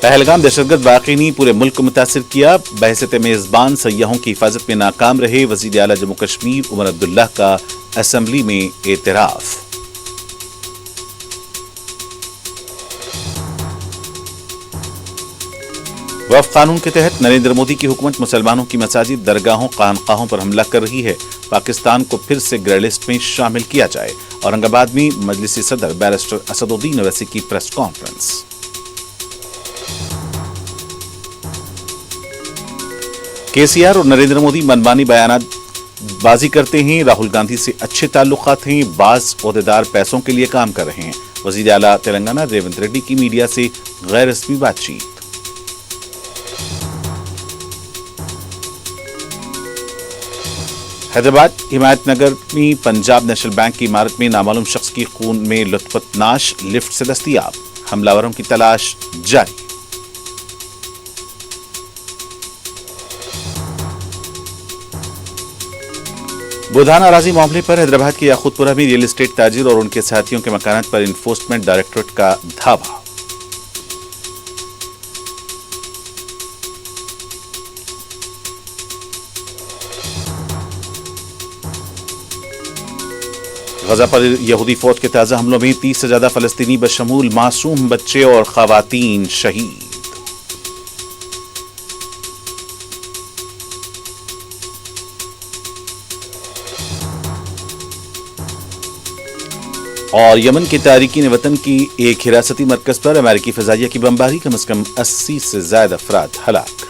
پہلگام دہشتگرد واقعے نے پورے ملک کو متاثر کیا. بحیثیت میزبان سیاحوں کی حفاظت میں ناکام رہے وزیر اعلیٰ جموں کشمیر عمر عبداللہ کا اسمبلی میں اعتراف. وقف قانون کے تحت نریندر مودی کی حکومت مسلمانوں کی مساجد، درگاہوں، خانقاہوں پر حملہ کر رہی ہے. پاکستان کو پھر سے گرے لسٹ میں شامل کیا جائے. اورنگ آباد میں مجلسی صدر بیرسٹر اسد الدین اویسی کی پریس کانفرنس. کے سی آر اور نریندر مودی منمانی بیانات بازی کرتے ہیں. راہل گاندھی سے اچھے تعلقات ہیں. بعض عہدیدار پیسوں کے لیے کام کر رہے ہیں. وزیر اعلیٰ تلنگانہ ریونت ریڈی کی میڈیا سے غیر رسمی بات چیت. حیدرآباد حمایت نگر میں پنجاب نیشنل بینک کی عمارت میں نامعلوم شخص کی خون میں لطفت ناش لفٹ سے دستیاب. حملہ وروں کی تلاش جاری. بودھانا اراضی معاملے پر حیدرآباد کے یاقوت پورہ میں ریئل اسٹیٹ تاجر اور ان کے ساتھیوں کے مکانات پر انفورسمنٹ ڈائریکٹوریٹ کا دھاوا. غزہ پر یہودی فوج کے تازہ حملوں میں 30 سے زیادہ فلسطینی بشمول معصوم بچے اور خواتین شہید. اور یمن کے تارکین وطن کی ایک حراستی مرکز پر امریکی فضائیہ کی بمباری، کم از کم 80 سے زائد افراد ہلاک.